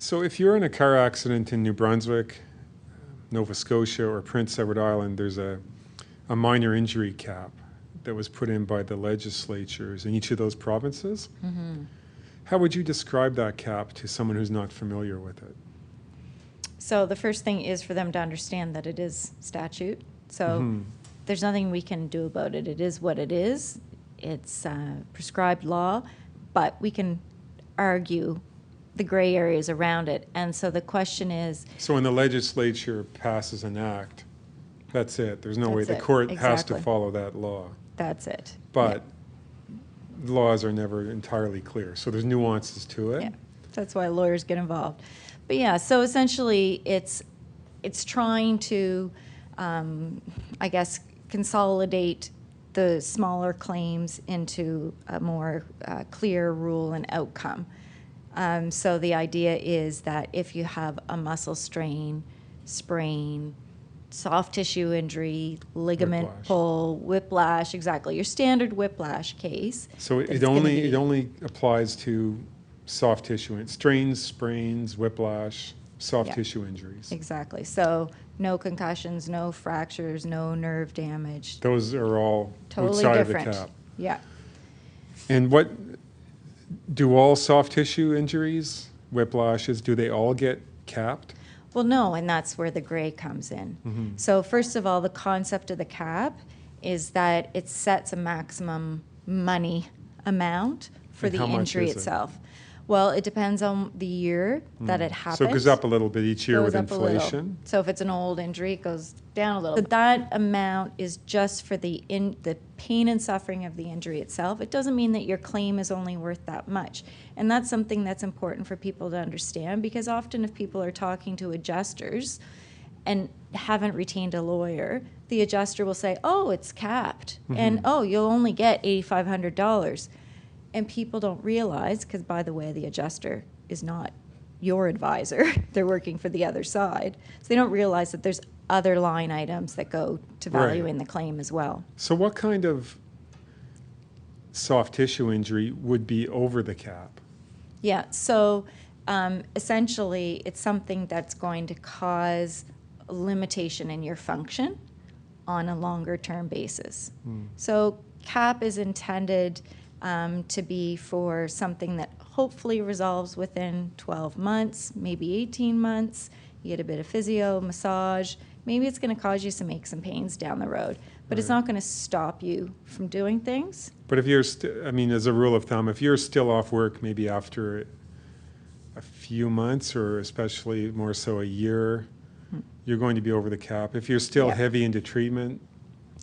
So if you're in a car accident in New Brunswick, Nova Scotia, or Prince Edward Island, there's a minor injury cap that was put in by the legislatures in each of those provinces. Mm-hmm. How would you describe that cap to someone who's not familiar with it? So the first thing is for them to understand that it is statute. So there's nothing we can do about it. It is what it is. It's prescribed law, but we can argue the gray areas around it. And so the question is... So when the legislature passes an act, that's it. There's no way the court has to follow that law. That's it. But laws are never entirely clear. So there's nuances to it. Yeah, that's why lawyers get involved. But yeah, so essentially it's trying to, I guess, consolidate the smaller claims into a more clear rule and outcome. So the idea is that if you have a muscle strain, sprain, soft tissue injury, ligament pull, whiplash, exactly, your standard whiplash case. So it only applies to soft tissue, strains, sprains, whiplash, soft tissue injuries. Exactly. So no concussions, no fractures, no nerve damage. Those are all totally outside different. of the cap. Yeah. And what do all soft tissue injuries, whiplashes, do they all get capped? Well, no, and that's where the gray comes in. Mm-hmm. So first of all, the concept of the cap is that it sets a maximum money amount for the injury itself. Well, it depends on the year that it happens. So it goes up a little bit each year with inflation. So if it's an old injury, it goes down a little. But that amount is just for the pain and suffering of the injury itself. It doesn't mean that your claim is only worth that much. And that's something that's important for people to understand, because often if people are talking to adjusters and haven't retained a lawyer, the adjuster will say, oh, it's capped. And, oh, you'll only get $8,500. And people don't realize, because by the way, the adjuster is not your advisor. They're working for the other side. So they don't realize that there's other line items that go to valuing the claim as well. So what kind of soft tissue injury would be over the cap? Yeah, so essentially it's something that's going to cause a limitation in your function on a longer term basis. So cap is intended to be for something that hopefully resolves within 12 months, maybe 18 months. You get a bit of physio, massage. Maybe it's going to cause you some aches and pains down the road, but it's not going to stop you from doing things. But if you're, as a rule of thumb, if you're still off work, maybe after a few months, or especially more so a year, you're going to be over the cap. If you're still heavy into treatment,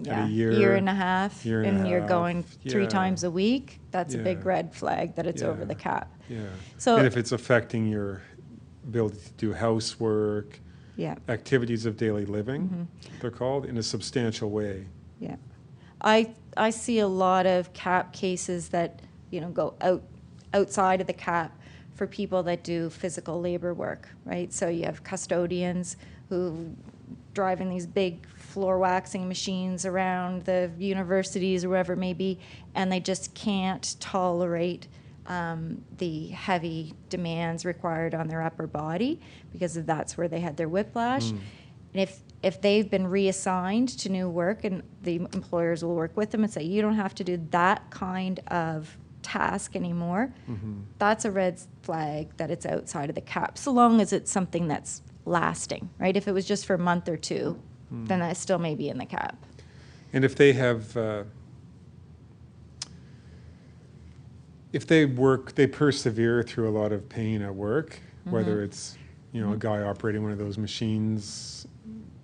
a year and a half, and you're going 3 times a week, that's a big red flag that it's over the cap. Yeah. So, and if it's affecting your ability to do housework, activities of daily living, they're called, in a substantial way. Yeah. I see a lot of cap cases that, go outside of the cap for people that do physical labor work, right? So you have custodians who driving these big floor waxing machines around the universities or wherever it may be, and they just can't tolerate the heavy demands required on their upper body, because that's where they had their whiplash. And if they've been reassigned to new work, and the employers will work with them and say, you don't have to do that kind of task anymore, that's a red flag that it's outside of the cap, so long as it's something that's lasting, right? If it was just for a month or two, then that still may be in the cap. And if they have, if they persevere through a lot of pain at work, whether it's, a guy operating one of those machines,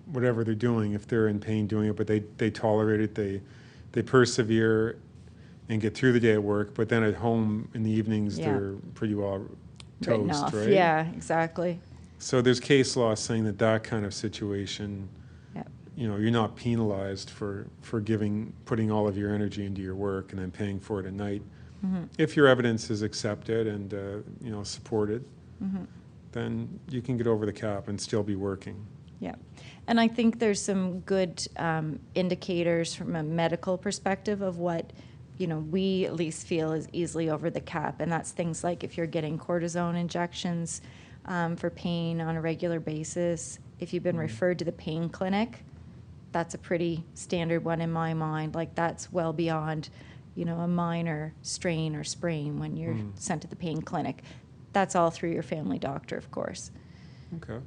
whatever they're doing, if they're in pain doing it, but they tolerate it, they persevere and get through the day at work, but then at home in the evenings, they're pretty well toast, right? Yeah, exactly. So there's case law saying that kind of situation, you're not penalized for putting all of your energy into your work and then paying for it at night. If your evidence is accepted and supported, then you can get over the cap and still be working. Yeah, and I think there's some good indicators from a medical perspective of what we at least feel is easily over the cap, and that's things like if you're getting cortisone injections for pain on a regular basis. If you've been referred to the pain clinic, that's a pretty standard one in my mind. Like, that's well beyond, a minor strain or sprain when you're sent to the pain clinic. That's all through your family doctor, of course. Okay.